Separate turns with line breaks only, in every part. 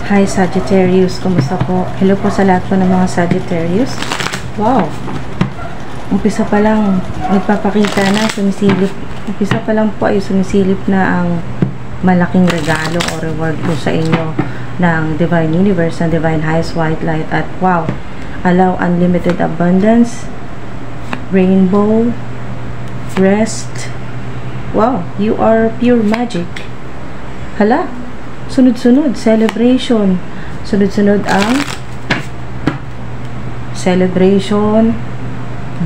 Hi Sagittarius, kumusta po? Hello po sa lahat po ng mga Sagittarius. Wow! Umpisa pa lang, nagpapakita na, sumisilip. Umpisa pa lang po ay sumisilip na ang malaking regalo o reward po sa inyo ng Divine Universe, ng Divine Highest White Light. At wow! Allow unlimited abundance, rainbow, rest. Wow! You are pure magic. Hala! Sunod-sunod, celebration. Sunod-sunod ang celebration.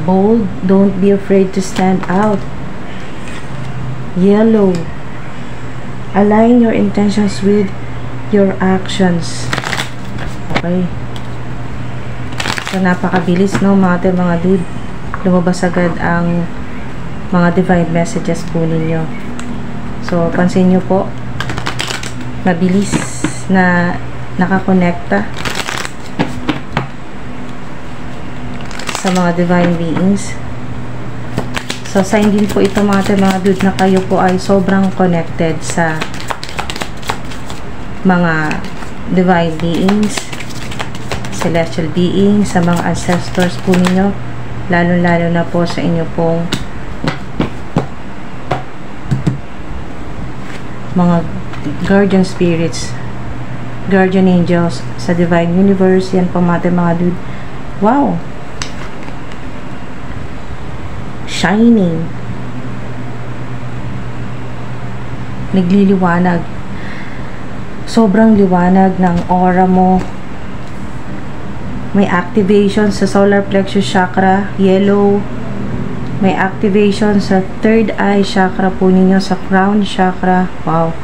Bold, don't be afraid to stand out. Yellow, align your intentions with your actions. Okay. So, napakabilis, no, mga dude. Lumabas agad ang mga divine messages po ninyo. So, pansin nyo po, mabilis na nakakonekta sa mga divine beings. So, sign din po ito mga dude na kayo po ay sobrang connected sa mga divine beings, celestial beings, sa mga ancestors po ninyo, lalo-lalo na po sa inyo pong mga guardian spirits, guardian angels sa divine universe. Yan po mga dude. Wow! Shining, nagliliwanag, sobrang liwanag ng aura mo. May activation sa solar plexus chakra, yellow. May activation sa third eye chakra po ninyo, sa crown chakra. Wow!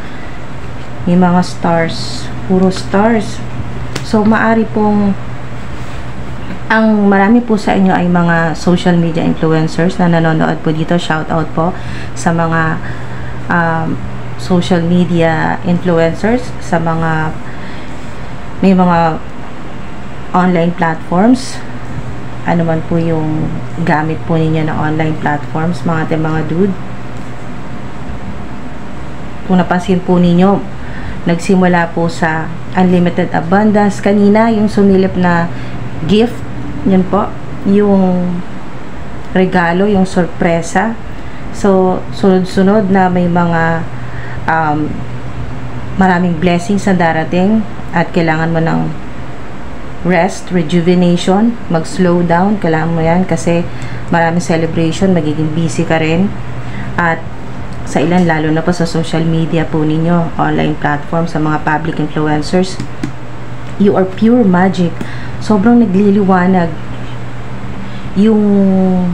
May mga stars, puro stars. So, maari pong ang marami po sa inyo ay mga social media influencers na nanonood po dito. Shout out po sa mga social media influencers, sa mga may mga online platforms, ano man po yung gamit po ninyo na online platforms, mga dude. Kung napansin po ninyo, nagsimula po sa unlimited abundance. Kanina, yung sumilip na gift, yun po, yung regalo, yung sorpresa. So, sunod-sunod na may mga maraming blessings na darating at kailangan mo ng rest, rejuvenation, mag-slow down. Kailangan mo yan kasi maraming celebration, magiging busy ka rin. At sa ilan, lalo na po sa social media po ninyo, online platform, sa mga public influencers, you are pure magic. Sobrang nagliliwanag yung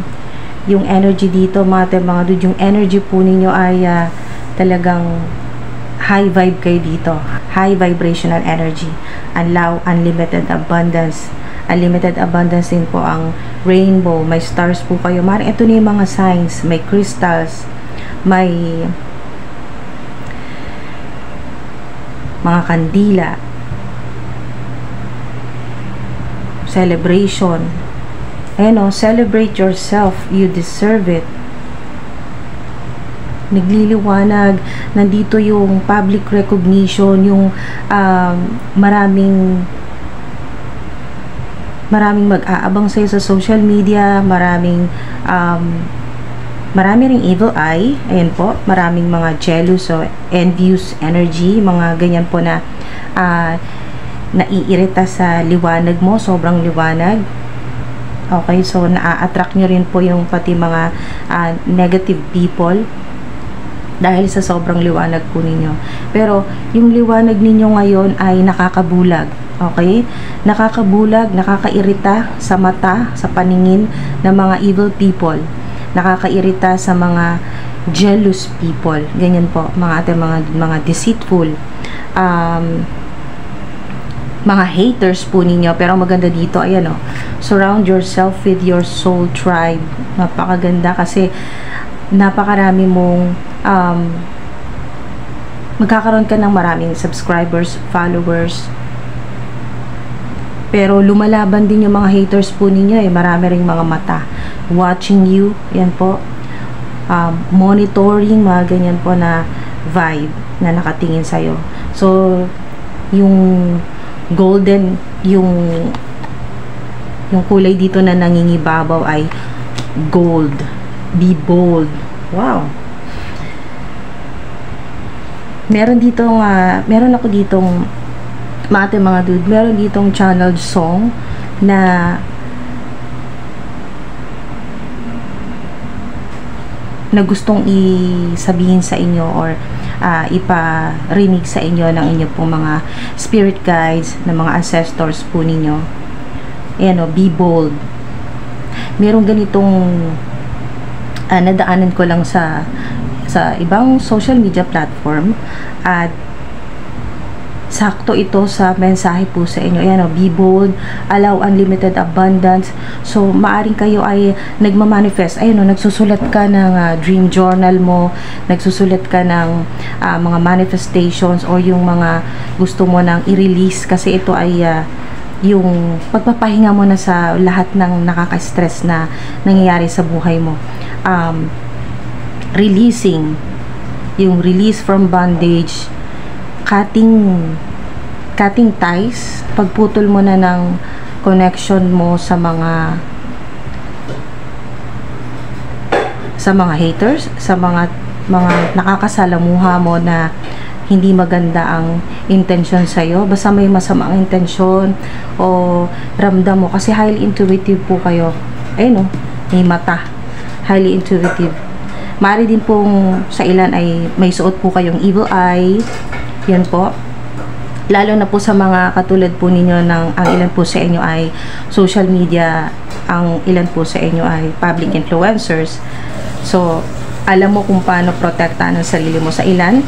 energy dito, mga dude. Yung energy po ninyo ay talagang high vibe kayo dito, high vibrational energy. Allow unlimited abundance. Unlimited abundance din po ang rainbow. May stars po kayo. Maring ito na yung mga signs. May crystals, may mga kandila, celebration. Ayan o, celebrate yourself, you deserve it. Nagliliwanag, nandito yung public recognition, yung maraming mag-aabang sa'yo sa social media, marami ring evil eye. Ayan po, maraming mga jealous o envious energy, mga ganyan po na naiirita sa liwanag mo, sobrang liwanag. Okay, so na-attract nyo rin po yung pati mga negative people dahil sa sobrang liwanag po ninyo. Pero yung liwanag ninyo ngayon ay nakakabulag. Okay? Nakakabulag, nakakairita sa mata, sa paningin ng mga evil people. Nakakairita sa mga jealous people. Ganyan po, mga deceitful, mga haters po ninyo. Pero maganda dito, ayan o, surround yourself with your soul tribe. Napakaganda kasi napakarami mong magkakaroon ka ng maraming subscribers, followers, pero lumalaban din yung mga haters po ninyo eh. Marami ring mga mata watching you. Yan po, monitoring, mga ganyan po na vibe na nakatingin sa'yo. So, yung golden, yung kulay dito na nangingibabaw ay gold. Be bold. Wow. Meron ako ditong mga dude, meron ditong channeled song na gustong isabihin sa inyo or iparinig sa inyo ng inyo pong mga spirit guides, ng mga ancestors po ninyo. Ayan o, be bold. Merong ganitong nadaanan ko lang sa ibang social media platform at sakto ito sa mensahe po sa inyo. Ayan o, be bold, allow unlimited abundance. So, maaring kayo ay nagmamanifest. Ayan o, nagsusulat ka ng dream journal mo, nagsusulat ka ng mga manifestations or yung mga gusto mo nang i-release kasi ito ay yung pagpapahinga mo na sa lahat ng nakaka-stress na nangyayari sa buhay mo. Releasing, yung release from bondage, cutting ties, pagputol mo na ng connection mo sa mga haters, sa mga nakakasalamuha mo na hindi maganda ang intention sa'yo. Basta may masamang intention o ramdam mo, kasi highly intuitive po kayo. Ayun o, may mata, highly intuitive. Maaari din pong sa ilan ay may suot po kayong evil eye. Yan po. Lalo na po sa mga katulad po ninyo ng ang ilan po sa inyo ay social media, ang ilan po sa inyo ay public influencers. So, alam mo kung paano protektahan ang sarili mo sa ilan.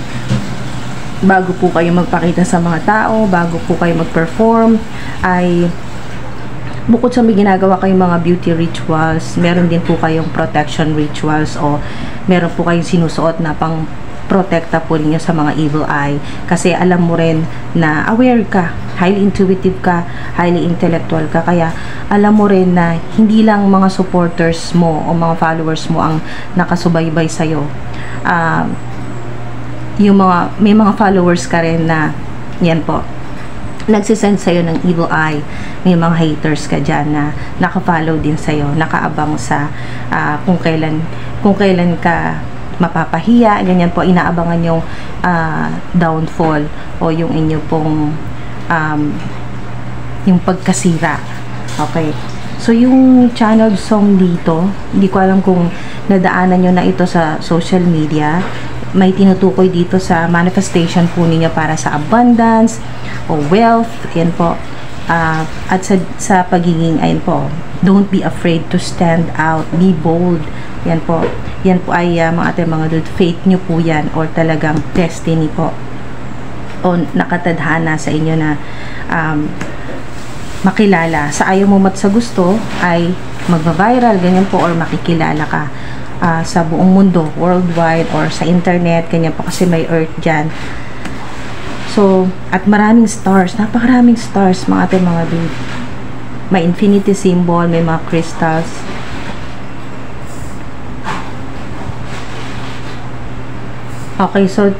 Bago po kayo magpakita sa mga tao, bago po kayo mag-perform, ay bukod sa may ginagawa kayong mga beauty rituals, meron din po kayong protection rituals o meron po kayong sinusuot na pang protekta po ninyo sa mga evil eye. Kasi alam mo rin na aware ka, highly intuitive ka, highly intellectual ka, kaya alam mo rin na hindi lang mga supporters mo o mga followers mo ang nakasubaybay sa'yo. May mga followers ka rin na yan po, nagsisend sa'yo ng evil eye. May mga haters ka dyan na nakafollow din sa'yo, nakaabang sa kung kailan ka mapapahiya, ganyan po, inaabangan yung downfall o yung inyo pong yung pagkasira. Okay, so yung channel song dito, hindi ko alam kung nadaanan nyo na ito sa social media. May tinutukoy dito sa manifestation po ninyo para sa abundance o wealth, yan po. At sa pagiging, ayan po, don't be afraid to stand out, be bold. Yan po ay mga dude, faith nyo po yan or talagang destiny po o nakatadhana sa inyo na makilala. Sa ayaw mo sa gusto ay magba-viral, ganyan po, or makikilala ka sa buong mundo, worldwide, or sa internet, ganyan po, kasi may earth dyan. So, at maraming stars, napakaraming stars mga dude. May infinity symbol, may mga crystals. Okay, so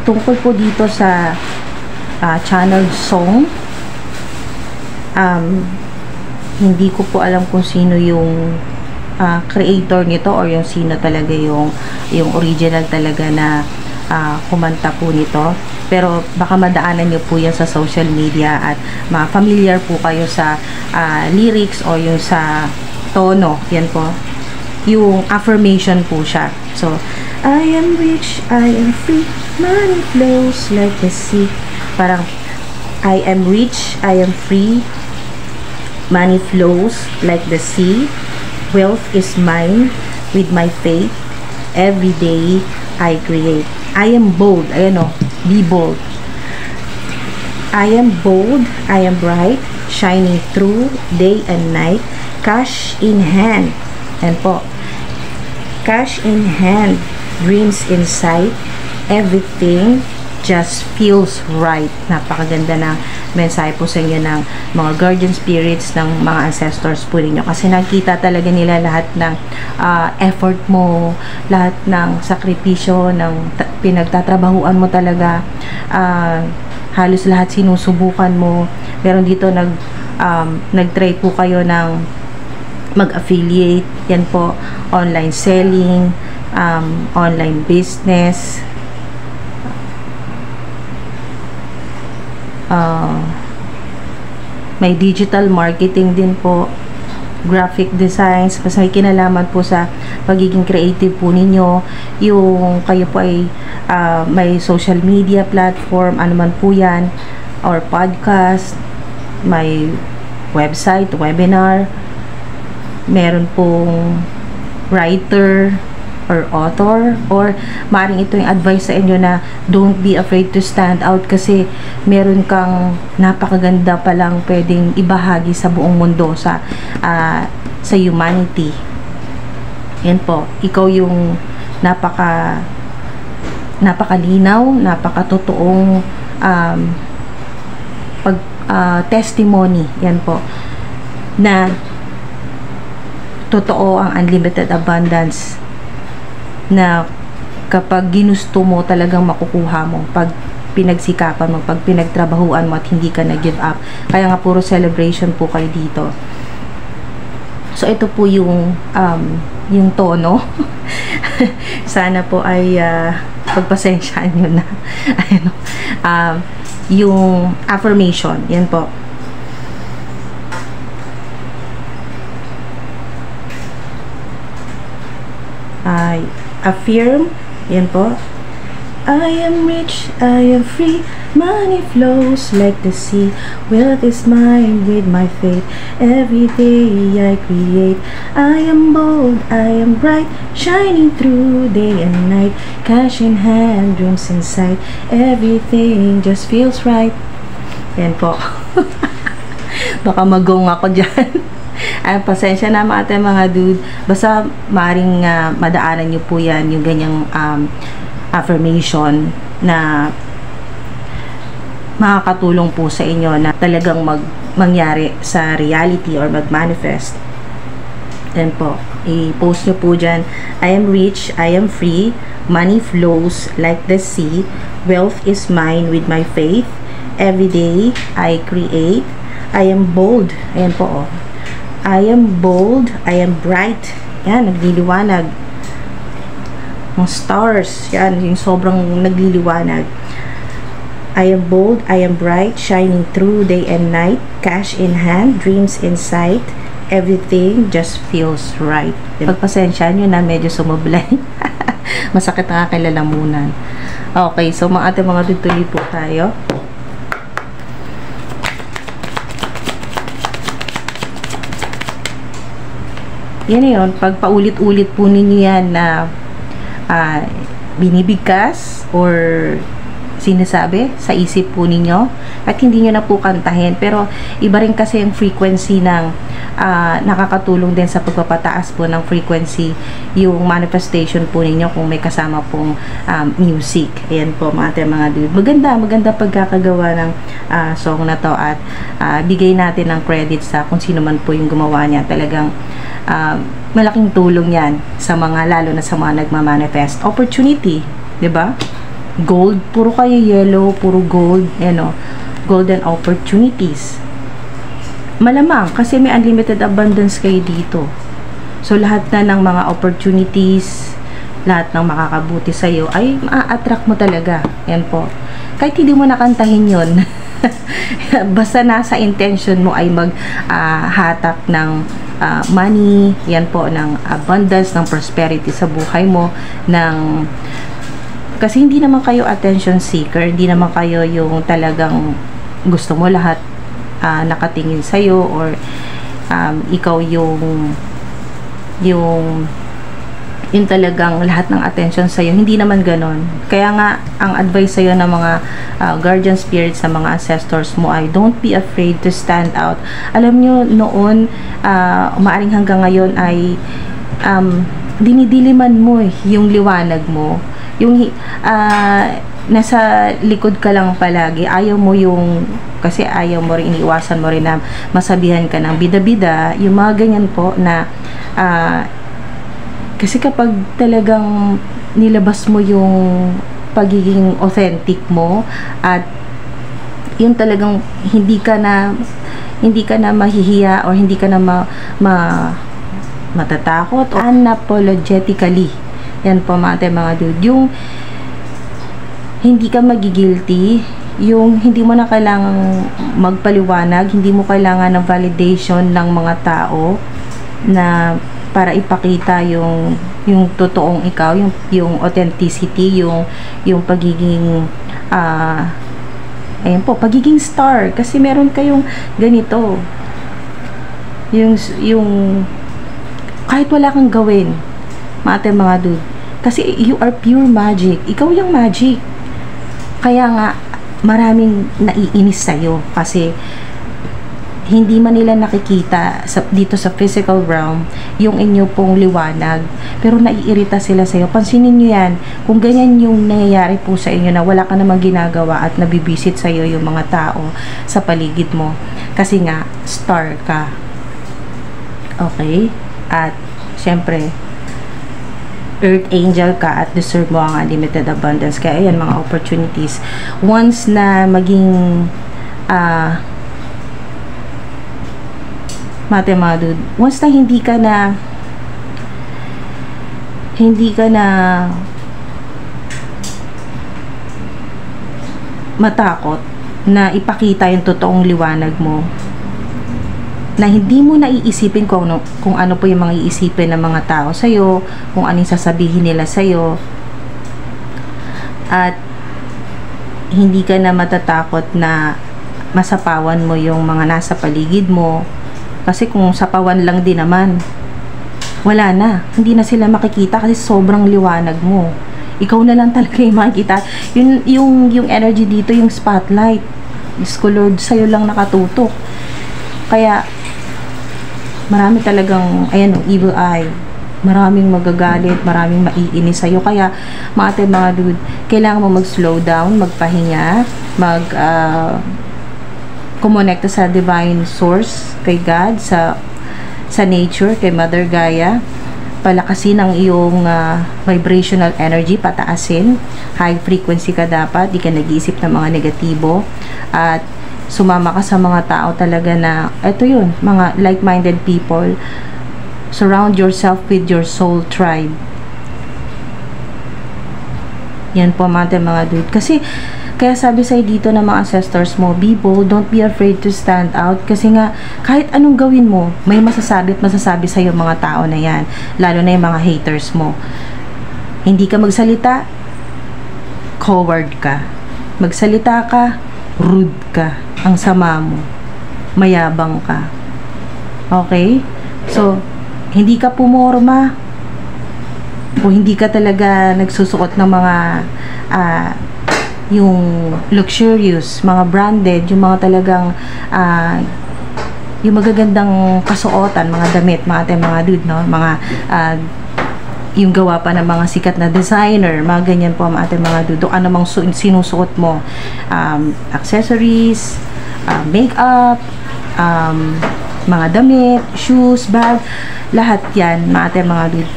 tungkol po dito sa channeled song, hindi ko po alam kung sino yung creator nito or yung sino talaga yung original talaga na kumanta po nito, pero baka madaanan nyo po yan sa social media at familiar po kayo sa lyrics o yung sa tono. Yan po yung affirmation po siya. So, I am rich, I am free, money flows like the sea. Parang I am rich, I am free, money flows like the sea. Wealth is mine with my faith. Every day I create. I am bold. Ayan o. Be bold. I am bold. I am bright. Shining through day and night. Cash in hand. Ayan po. Cash in hand. Dreams in sight. Everything just feels right. Napakaganda ng mensahe po sa inyo ng mga guardian spirits, ng mga ancestors po ninyo. Kasi nakita talaga nila lahat ng effort mo, lahat ng sakripisyo, ng pinagtatrabahuan mo talaga. Halos lahat sinusubukan mo. Meron dito nag-try po kayo ng mag-affiliate. Yan po, online selling, online business, may digital marketing din po, graphic designs, mas may kinalaman po sa pagiging creative po ninyo. Yung kayo po ay may social media platform, ano man po yan, or podcast, may website, webinar, meron pong writer or author, or maaaring ito yung advice sa inyo na don't be afraid to stand out kasi meron kang napakaganda palang pwedeng ibahagi sa buong mundo, sa humanity. Yan po, ikaw yung napakalinaw, napakatotoong testimony, yan po, na totoo ang unlimited abundance, na kapag ginusto mo talagang makukuha mo pag pinagsikapan mo, pag pinagtrabahuan mo at hindi ka na-give up. Kaya nga puro celebration po kayo dito. So ito po yung tono. Sana po ay pagpasensyaan nyo na. Ayun, yung affirmation, yan po. Affirm, yan po. I am rich, I am free, money flows like the sea, wealth is mine with my faith, every day I create. I am bold, I am bright, shining through day and night, cash in hand, dreams in sight, everything just feels right. Yan po. Baka magong ako dyan. Ay, pasensya na mga dude. Basta maring madaanan nyo po yan, yung ganyang affirmation na makakatulong po sa inyo na talagang mangyari sa reality or mag-manifest. Then po, i-post nyo po dyan, I am rich, I am free, money flows like the sea, wealth is mine with my faith, every day I create, I am bold. Ayan po, oh. I am bold, I am bright. Yan, nagliliwanag. Mga stars, yan, yung sobrang nagliliwanag. I am bold, I am bright, shining through day and night, cash in hand, dreams in sight, everything just feels right. Pagpasensya nyo na medyo sumublay. Masakit ang aking lalamunan. Okay, so mga tutuloy po tayo. Yan yun, pag paulit-ulit po ninyo yan na binibigkas or sinasabi sa isip po ninyo at hindi nyo na po kantahin, pero iba rin kasi yung frequency ng nakakatulong din sa pagpapataas po ng frequency yung manifestation po ninyo kung may kasama pong music. Ayan po mga dude. Maganda pagkakagawa ng song na to at bigay natin ng credit sa kung sino man po yung gumawa niya. Talagang malaking tulong yan sa mga, lalo na sa mga nagmamanifest. Opportunity, 'di ba? Gold, puro kayo yellow, puro gold, golden opportunities. Malamang kasi may unlimited abundance kayo dito. So lahat na ng mga opportunities, lahat ng makakabuti sa iyo ay ma-attract mo talaga. Yan po. Kahit hindi mo nakantahin 'yon. Basta nasa intention mo ay maghatak ng money, yan po, ng abundance, ng prosperity sa buhay mo, kasi hindi naman kayo attention seeker, hindi naman kayo yung talagang gusto mo lahat nakatingin sa'yo, or ikaw yung talagang lahat ng attention sa'yo. Hindi naman ganon. Kaya nga, ang advice sa'yo ng mga guardian spirits, sa mga ancestors mo ay don't be afraid to stand out. Alam nyo, noon, maaring hanggang ngayon ay dinidiliman mo yung liwanag mo. Yung nasa likod ka lang palagi. Ayaw mo yung, kasi ayaw mo rin, iniiwasan mo rin na masabihan ka ng bida-bida, yung mga ganyan po na, kasi kapag talagang nilabas mo yung pagiging authentic mo, at yung talagang hindi ka na mahihiya or hindi ka na matatakot o unapologetically. Yan po mga dude, yung hindi ka magigilty, yung hindi mo na kailangang magpaliwanag, hindi mo kailangan ng validation ng mga tao na para ipakita yung totoong ikaw, yung authenticity, yung pagiging ayun po, pagiging star. Kasi meron kayong ganito, yung kahit wala kang gawin, mga dude, kasi you are pure magic. Ikaw yung magic. Kaya nga maraming naiinis sa'yo kasi hindi man nila nakikita dito sa physical realm yung inyo pong liwanag, pero naiirita sila sa'yo. Pansinin nyo yan, kung ganyan yung nangyayari po sa inyo na wala ka namang ginagawa at nabibisit sa'yo yung mga tao sa paligid mo, kasi nga star ka. Okay? At syempre earth angel ka at deserve mo ang unlimited abundance. Kaya ayan, mga opportunities, once na maging mga dude, once na hindi ka na matakot na ipakita yung totoong liwanag mo, na hindi mo naiisipin kung ano po yung mga iisipin ng mga tao sa'yo, kung anong sasabihin nila sa'yo, at hindi ka na matatakot na masapawan mo yung mga nasa paligid mo. Kasi kung sapawan lang din naman, wala na, hindi na sila makikita kasi sobrang liwanag mo. Ikaw na lang talaga yung makikita. Yung energy dito, yung spotlight, Diyos ko Lord, sa'yo lang nakatutok. Kaya marami talagang, ayan, evil eye, maraming magagalit, maraming maiinis sa'yo. Kaya mga dude, kailangan mo mag-slow down, magpahinga, kumonekta sa divine source, kay God, sa nature, kay Mother Gaia. Palakasin ang iyong vibrational energy, pataasin, high frequency ka dapat, di ka nag-iisip ng mga negatibo, at sumama ka sa mga tao talaga na, eto yun, mga like-minded people. Surround yourself with your soul tribe. Yan po mga dude. Kasi, kaya sabi sa'yo dito ng mga ancestors mo, be bold, don't be afraid to stand out. Kasi nga, kahit anong gawin mo, may masasabi sa'yo mga tao na yan. Lalo na yung mga haters mo. Hindi ka magsalita, coward ka. Magsalita ka, rude ka. Ang sama mo. Mayabang ka. Okay? So, hindi ka pumorma o hindi ka talaga nagsusuot ng mga yung luxurious, mga branded, yung mga talagang yung magagandang kasuotan, mga damit, mga dude, no? Mga yung gawa pa ng mga sikat na designer, mga ganyan po mga dude. Ano mang sinusuot mo, accessories, makeup, mga damit, shoes, bag, lahat yan mga dude.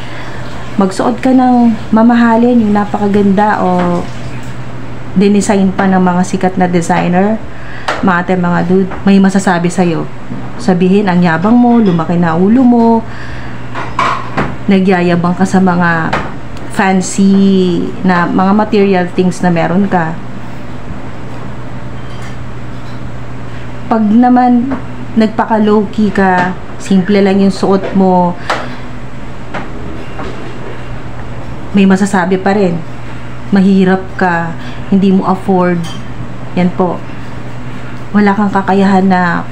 Magsuot ka ng mamahalin, yung napakaganda o dinesign pa ng mga sikat na designer, mga dude, may masasabi sa'yo. Sabihin, ang yabang mo, lumaki na ulo mo, nagyayabang ka sa mga fancy na mga material things na meron ka. Pag naman nagpaka low-key ka, simple lang yung suot mo, may masasabi pa rin. Mahirap ka, hindi mo afford, yan po, wala kang kakayahan na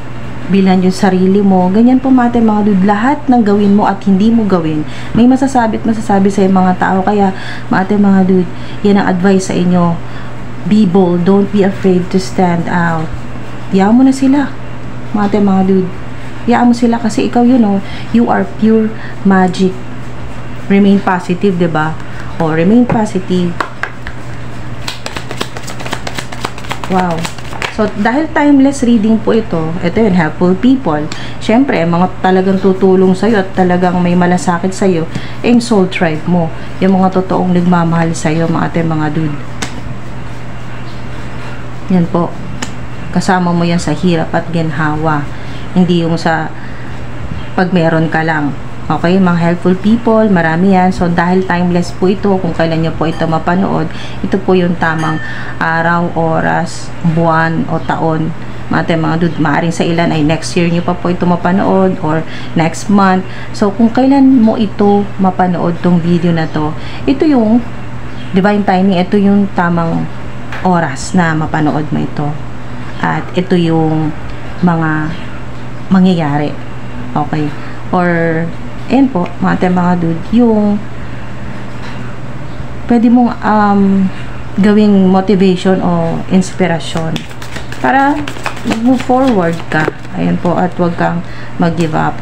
bilhan yung sarili mo, ganyan po mga dude. Lahat ng gawin mo at hindi mo gawin, may masasabi sa mga tao. Kaya mga dude, yan ang advice sa inyo. Be bold, don't be afraid to stand out. Hayaan mo na sila mga dude, hayaan mo sila kasi ikaw yun, oh, you are pure magic. Remain positive, diba? O, remain positive. Wow. So, dahil timeless reading po ito yung helpful people. Siyempre, mga talagang tutulong sa'yo at talagang may malasakit sa'yo, yung soul tribe mo. Yung mga totoong nagmamahal sa'yo, mga dude. Yan po. Kasama mo yan sa hirap at ginhawa. Hindi yung sa pag meron ka lang. Okay, mga helpful people, marami yan. So, dahil timeless po ito, kung kailan nyo po ito mapanood, ito po yung tamang araw, oras, buwan, o taon. Mga dude, maaaring sa ilan ay next year nyo pa po ito mapanood, or next month. So, kung kailan mo ito mapanood, tong video na to, ito yung divine timing, ito yung tamang oras na mapanood mo ito. At ito yung mga mangyayari. Okay. Or ayan po, mga dude, yung pwede mong gawing motivation o inspirasyon para move forward ka. Ayan po, at huwag kang mag-give up.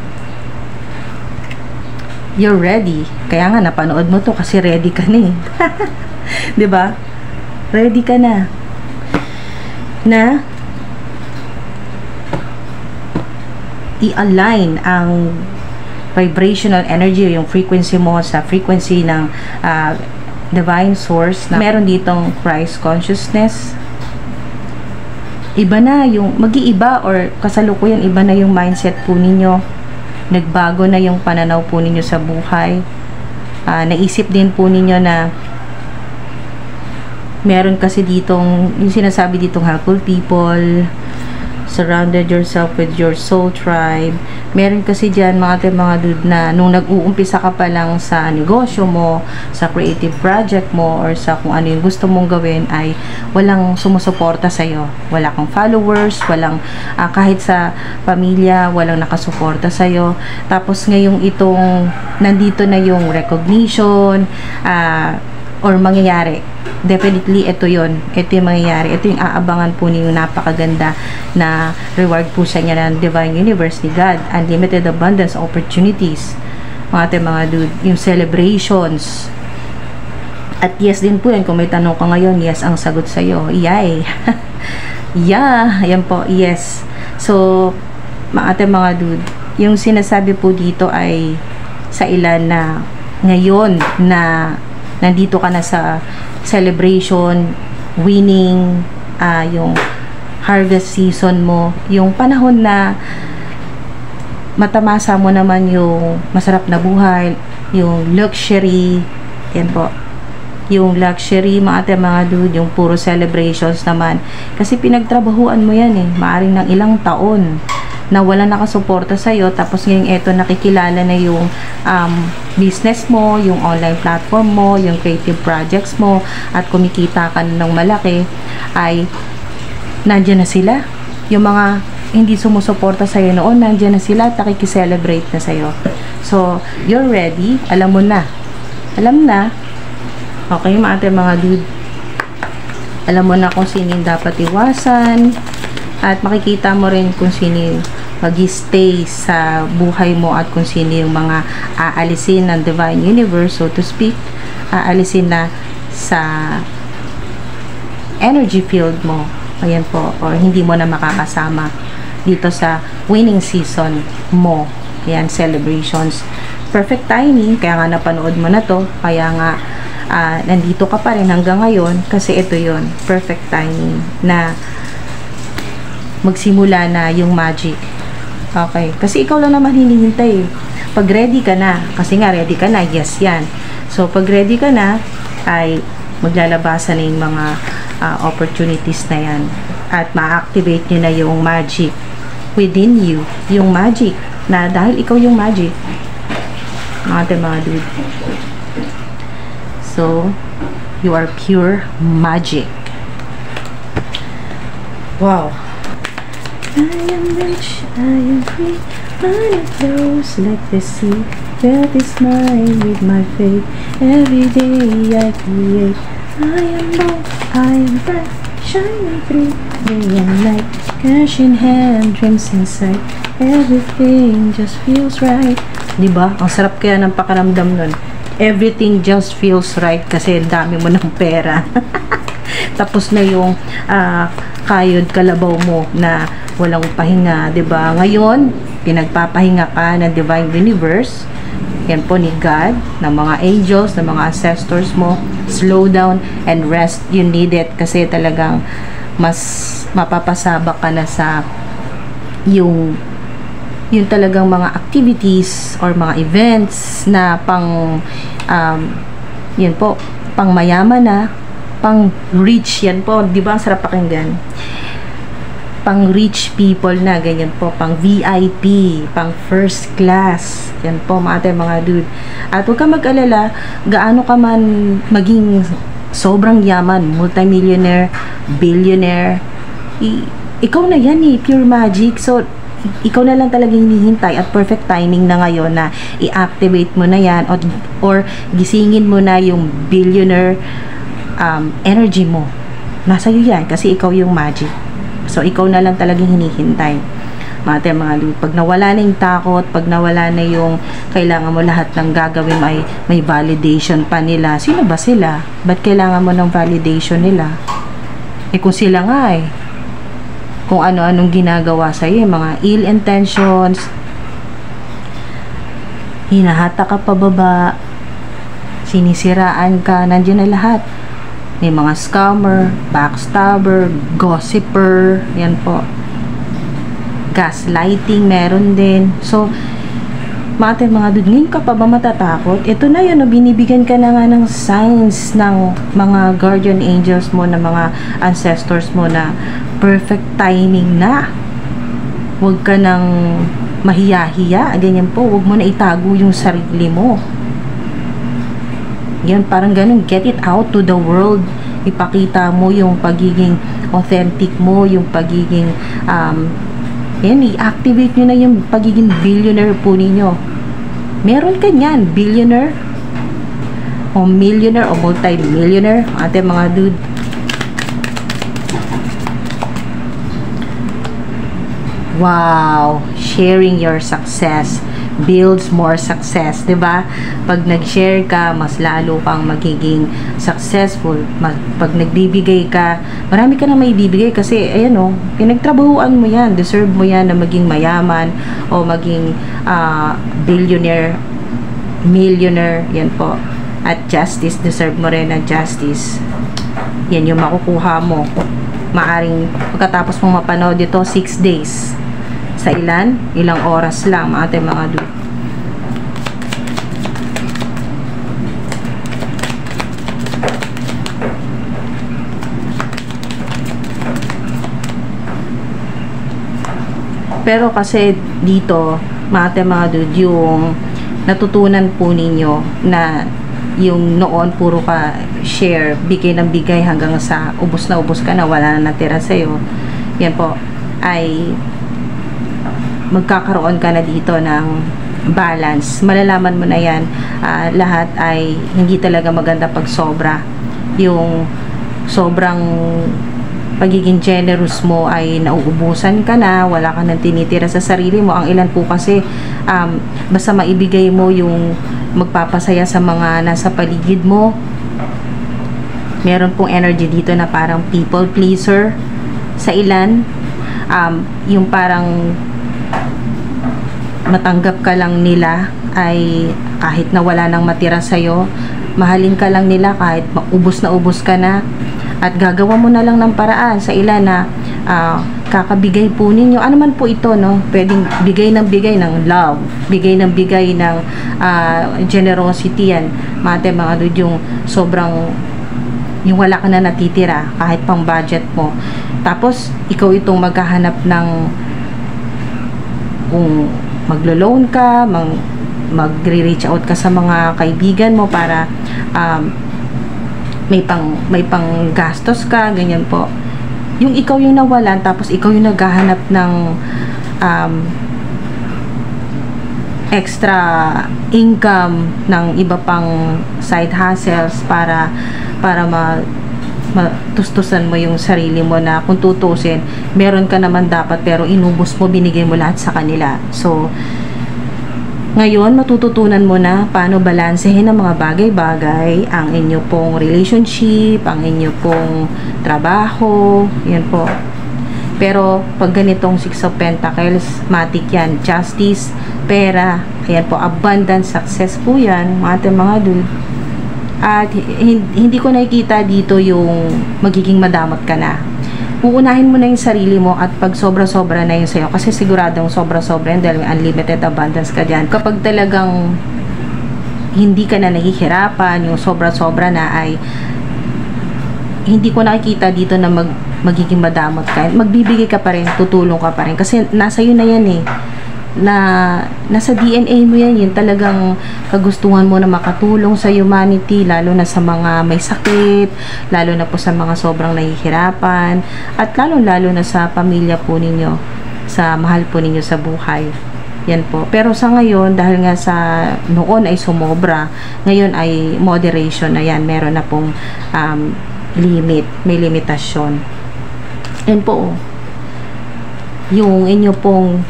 You're ready. Kaya nga, napanood mo to kasi ready ka na eh. Diba? Ready ka na. Na i-align ang vibrational energy, yung frequency mo sa frequency ng divine source na meron ditong Christ consciousness. Iba na yung mag-iiba, or kasalukuyan iba na yung mindset po ninyo. Nagbago na yung pananaw po ninyo sa buhay. Naisip din po ninyo na meron kasi ditong yung sinasabi ditong helpful people, surrounded yourself with your soul tribe. Meron kasi dyan mga dude na nung nag-uumpisa ka pa lang sa negosyo mo, sa creative project mo, or sa kung ano yung gusto mong gawin, ay walang sumusuporta sa'yo. Wala kang followers, walang kahit sa pamilya, walang nakasuporta sa'yo. Tapos ngayong itong nandito na yung recognition, or mangyayari. Definitely, ito yon. Ito yung mangyayari. Ito yung aabangan po niyo, napakaganda na reward po sa niya ng Divine Universe ni God. Unlimited abundance, opportunities. Mga dude, yung celebrations. At yes din po yan. Kung may tanong ka ngayon, yes ang sagot sa'yo. Yay! Yeah! Yan po, yes. So, mga dude, yung sinasabi po dito ay sa ilan na ngayon na nandito ka na sa celebration, winning, yung harvest season mo, yung panahon na matamasa mo naman yung masarap na buhay, yung luxury, yan po, yung luxury, mga dude, yung puro celebrations naman, kasi pinagtrabahuan mo yan eh, maaring ng ilang taon na wala nakasuporta sa'yo, tapos ngayon eto nakikilala na yung business mo, yung online platform mo, yung creative projects mo, at kumikita ka ng malaki, ay nandyan na sila. Yung mga hindi sumusuporta sa'yo noon, nandyan na sila at nakikiselebrate na sa'yo. So, you're ready. Alam mo na. Alam na. Okay, mga dude. Alam mo na kung sino yung dapat iwasan, at makikita mo rin kung sino mag-stay sa buhay mo, at kung sino yung mga aalisin ng Divine Universe, so to speak, aalisin na sa energy field mo. Ayan po, or hindi mo na makakasama dito sa winning season mo. Ayan, celebrations. Perfect timing, kaya nga napanood mo na to, kaya nga nandito ka pa rin hanggang ngayon, kasi ito yon, perfect timing na magsimula na yung magic. Okay. Kasi ikaw lang naman hinihintay. Pag ready ka na, kasi nga ready ka na, yes yan. So, pag ready ka na, ay maglalabasan na yung mga opportunities na yan. At ma-activate nyo na yung magic within you. Yung magic na dahil ikaw yung magic. Mga dude. So, you are pure magic. Wow. I am rich, I am free, money flows like the sea. Wealth is mine with my faith. Every day I create. I am bold, I am bright, shining through day and night. Cash in hand, dreams inside. Everything just feels right. Diba? Ang sarap kaya ng pakiramdam nun. Everything just feels right kasi dami mo ng pera. Tapos na yung kayod kalabaw mo na walang pahinga, 'di ba? Ngayon, pinagpapahinga ka ng Divine Universe. Yan po ni God, ng mga angels, ng mga ancestors mo. Slow down and rest. You need it kasi talagang mas mapapasabak ka na sa yung talagang mga activities or mga events na pang yun po, pang mayaman na, pang rich, yan po, di ba ang sarap pakinggan, pang rich people na, ganyan po, pang VIP, pang first class, yan po mga dude. At huwag ka mag-alala, gaano ka man maging sobrang yaman, multimillionaire, billionaire, ikaw na yan pure magic. So ikaw na lang talaga hinihintay at perfect timing na ngayon na i-activate mo na yan or gisingin mo na yung billionaire energy mo. Nasa iyo yan kasi ikaw yung magic. So ikaw na lang talagang hinihintay. Mga dude, pag nawala na yung takot, pag nawala na yung kailangan mo lahat ng gagawin may validation pa nila. Sino ba sila? Ba't kailangan mo ng validation nila? Kung sila nga kung ano-anong ginagawa sa'yo, mga ill intentions, hinahata ka pababa, sinisiraan ka, nandiyan na lahat. May mga scammer, backstabber, gossiper, yan po. Gaslighting, meron din. So, mga dude, ngayon ka pa ba matatakot? Ito na yun, binibigyan ka na nga ng signs ng mga guardian angels mo, ng mga ancestors mo na perfect timing na. Huwag ka nang mahiya-hiya, ganyan po. Huwag mo na itago yung sarili mo. Yan, parang ganun, get it out to the world. Ipakita mo yung pagiging authentic mo, yung pagiging yan, i-activate nyo na yung pagiging billionaire po ninyo. Meron ka yan, billionaire o millionaire o multi-millionaire, mga dude. Wow, sharing your success builds more success, 'di ba? Pag nag-share ka, mas lalo kang magiging successful. Pag nagbibigay ka, marami ka na maibibigay kasi ayan pinagtrabahuan mo 'yan, deserve mo 'yan na maging mayaman o maging billionaire, millionaire, 'yan po. At justice, deserve mo rin na justice. Yan yung makukuha mo. Maaring pagkatapos mong mapanood ito 6 days. Sa ilan? Ilang oras lang, mga dude. Pero kasi dito, mga dude, yung natutunan po ninyo na yung noon puro ka share, bigay ng bigay hanggang sa ubos na ubos ka na, wala na natira sa'yo. Yan po, ay magkakaroon ka na dito ng balance. Malalaman mo na yan. Lahat ay hindi talaga maganda pag sobra. Yung sobrang pagiging generous mo ay nauubusan ka na, wala ka nang tinitira sa sarili mo. Ang ilan po kasi basta maibigay mo yung magpapasaya sa mga nasa paligid mo. Meron pong energy dito na parang people pleaser sa ilan. Yung parang matanggap ka lang nila ay kahit na wala nang matira sa'yo, mahalin ka lang nila kahit maubos na ubos ka na, at gagawa mo na lang ng paraan sa ilan na kakabigay po ninyo, ano man po ito, pwedeng bigay ng love, bigay ng generosity, yan mga dude, yung sobrang yung wala ka na natitira kahit pang budget mo, tapos ikaw itong maghahanap ng kung maglo-loan ka, magre-reach out ka sa mga kaibigan mo para may pang gastos ka, ganyan po. Yung ikaw yung nawalan, tapos ikaw yung naghahanap ng extra income ng iba pang side hustles para matustusan mo yung sarili mo na kung tutusin, meron ka naman dapat pero inubos mo, binigay mo lahat sa kanila. So, ngayon, matututunan mo na paano balansehin ang mga bagay-bagay, ang inyo pong relationship, ang inyo pong trabaho, yan po. Pero pag ganitong Six of Pentacles, matik yan. Justice, pera, ayan po, abundance, success po yan, mga dude. At hindi ko nakikita dito yung magiging madamot ka na. Uunahin mo na yung sarili mo at pag sobra-sobra na yun sa'yo, kasi siguradong sobra-sobra yun dahil may unlimited abundance ka dyan. Kapag talagang hindi ka na nahihirapan, yung sobra-sobra na, ay hindi ko nakikita dito na magiging madamot ka. Magbibigay ka pa rin, tutulong ka pa rin. Kasi nasa iyo na yan eh. Nasa DNA mo yan. Yun talagang kagustuhan mo na makatulong sa humanity, lalo na sa mga may sakit, lalo na po sa mga sobrang nahihirapan, at lalo na sa pamilya po ninyo, sa mahal po ninyo sa buhay. Yan po. Pero sa ngayon, dahil nga sa noon ay sumobra, ngayon ay moderation na yan. Meron na pong limit, may limitasyon. Yan po, yung inyo pong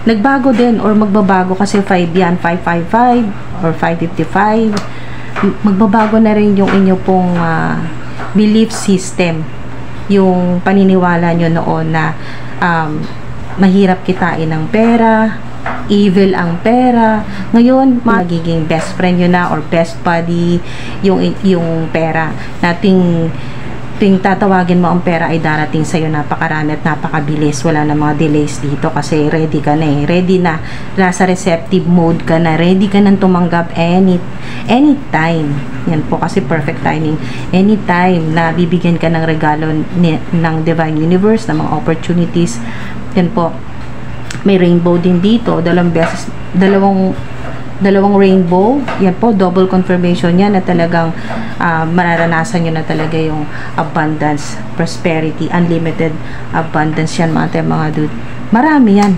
nagbago din or magbabago, kasi 5 yan, 555 or 555, magbabago na rin yung inyo pong belief system, yung paniniwala nyo noon na mahirap kitain ng pera, evil ang pera. Ngayon, magiging best friend nyo na or best buddy yung pera. Tuwing tatawagin mo ang pera ay darating sa'yo napakarami at napakabilis. Wala na mga delays dito kasi ready ka na eh. Ready na. Nasa receptive mode ka na. Ready ka nang tumanggap anytime. Yan po kasi perfect timing. Anytime na bibigyan ka ng regalo ng Divine Universe, ng mga opportunities. Yan po. May rainbow din dito. Dalawang rainbow. Yan po, double confirmation yan na talagang mararanasan nyo na talaga yung abundance, prosperity, unlimited abundance yan mga dude. Marami yan.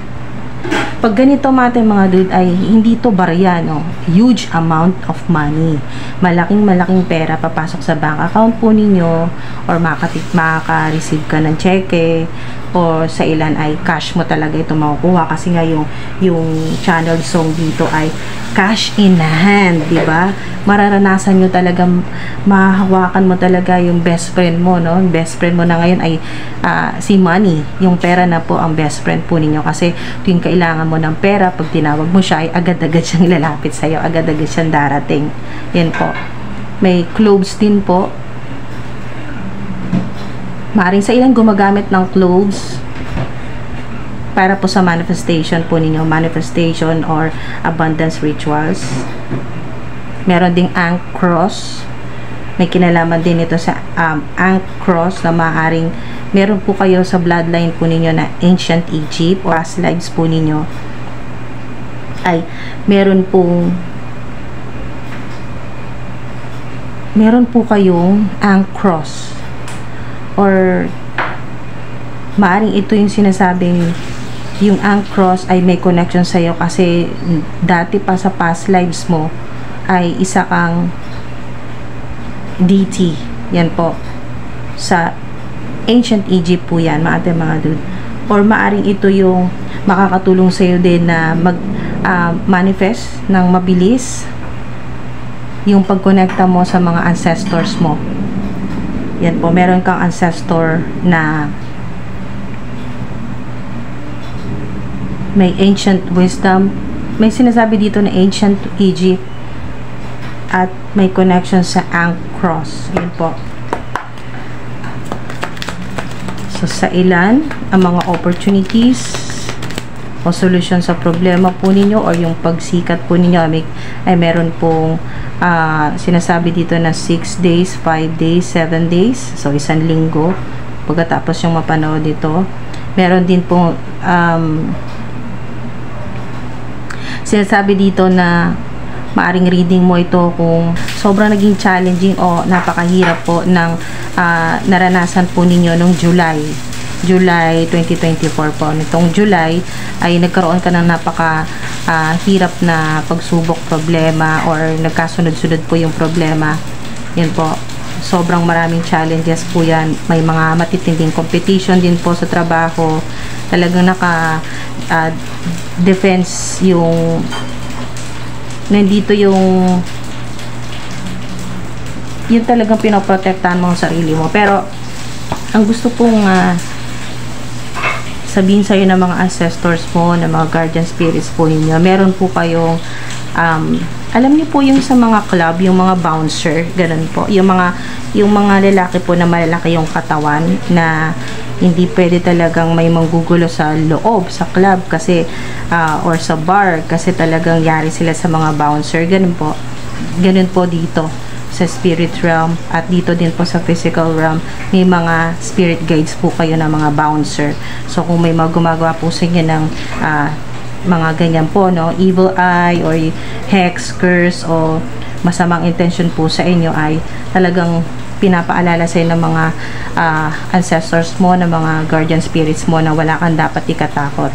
Pag ganito mga dude ay hindi to barya, no? Huge amount of money. Malaking pera papasok sa bank account po ninyo, or makaka-receive ka ng cheque, o sa ilan ay cash mo talaga ito makukuha kasi nga yung channel song dito ay cash in hand, di ba? Mararanasan nyo talaga, mahahawakan mo talaga yung best friend mo, no? Best friend mo na ngayon ay si money. Yung pera na po ang best friend po ninyo kasi tuwing kailangan mo ng pera, pag tinawag mo siya ay agad-agad siyang lalapit sa'yo, agad-agad siyang darating. Yan po. May cloves din po. Maaring sa ilan gumagamit ng cloves para po sa manifestation po ninyo, manifestation or abundance rituals. Meron ding Ankh cross. May kinalaman din ito sa Ankh cross na maaring meron po kayo sa bloodline po ninyo na ancient Egypt or past lives po ninyo, ay meron po kayong Ankh cross, or maaring ito yung sinasabing yung Ankh cross ay may connection sa iyo kasi dati pa sa past lives mo ay isa kang deity. Yan po. Sa ancient Egypt po yan, mga dude. Or maaring ito yung makakatulong sa iyo din na manifest ng mabilis yung pagkonekta mo sa mga ancestors mo. Yan po, meron kang ancestor na may ancient wisdom. May sinasabi dito na ancient Egypt at may connection sa Ankh cross. Yan po. So, sa ilan ang mga opportunities o solution sa problema po ninyo or yung pagsikat po ninyo ay meron pong sinasabi dito na 6 days, 5 days, 7 days. So, 1 linggo. Pagkatapos yung mapanood dito. Meron din pong sinasabi dito na maaring reading mo ito kung sobrang naging challenging o napakahirap po ng naranasan po ninyo nung July 2024 po. Nitong July ay nagkaroon ka ng hirap na pagsubok, problema, or nagkasunod-sunod po yung problema. Yan po. Sobrang maraming challenges po yan. May mga matitinding competition din po sa trabaho. Talagang defense yung nandito yung talagang pinoprotektahan mo ang sarili mo. Pero ang gusto pong sasabihin sa'yo ng mga ancestors mo, ng mga guardian spirits po ninyo. Meron po kayong, alam niyo po yung sa mga club, yung mga bouncer, ganun po. Yung mga lalaki po na malalaki yung katawan, na hindi pwede talagang may manggugulo sa loob, sa club, kasi, or sa bar, kasi talagang yari sila sa mga bouncer. Ganun po. Ganun po dito sa spirit realm, at dito din po sa physical realm, may mga spirit guides po kayo na mga bouncer. So kung may mga gumagawa po sa inyo ng mga ganyan po, no, evil eye or hex, curse o masamang intention po sa inyo, ay talagang pinapaalala sa ng mga ancestors mo, ng mga guardian spirits mo, na wala kang dapat ikatakot.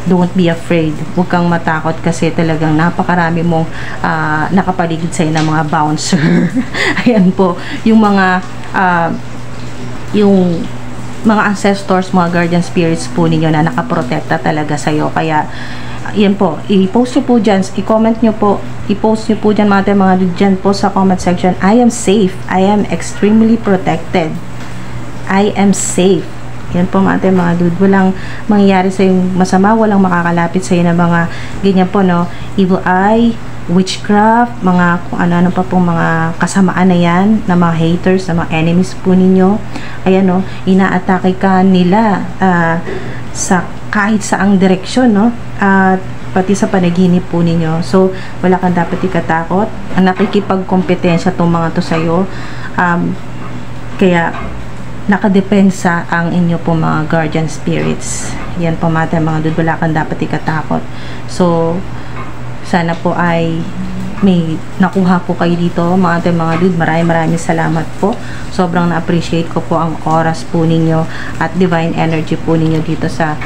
Don't be afraid. Huwag kang matakot, kasi talagang napakarami mong nakapaligid sa'yo ng mga bouncer. Ayan po. Yung mga ancestors, mga guardian spirits po ninyo na nakaprotekta talaga sa'yo. Kaya, yan po. I-post nyo po dyan. I-comment nyo po. I-post nyo po dyan mga dyan po sa comment section. I am safe. I am extremely protected. I am safe. Yan po mga dude, walang mangyayari sa yung masama, walang makakalapit sa na mga ganyan po, no, evil eye, witchcraft, mga kung ano-ano pa pong mga kasamaan na yan, na mga haters, na mga enemies po ninyo. Ayan, no, inaatake ka nila sa kahit saang direksyon, no, at pati sa panaginip po ninyo. So wala kang dapat ikatakot. Ang nakikipagkompetensya tong mga to sa'yo, kaya nakadepensa ang inyo po mga guardian spirits. Yan po mga dude, wala kang dapat ikatakot. So sana po ay may nakuha po kayo dito mga dude. Maraming salamat po. Sobrang na-appreciate ko po ang oras po ninyo at divine energy po ninyo dito sa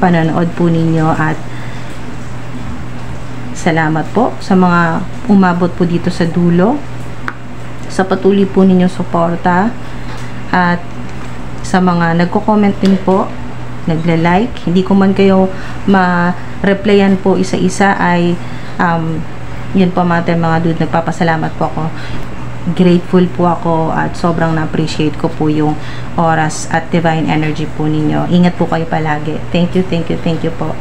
panonood po ninyo, at salamat po sa mga umabot po dito sa dulo, sa patuloy po ninyong suporta, at sa mga nagko-comment din po, nagla-like. Hindi ko man kayo ma-replyan po isa-isa, ay yun po mga dude, nagpapasalamat po ako. Grateful po ako, at sobrang na-appreciate ko po yung oras at divine energy po ninyo. Ingat po kayo palagi. Thank you po.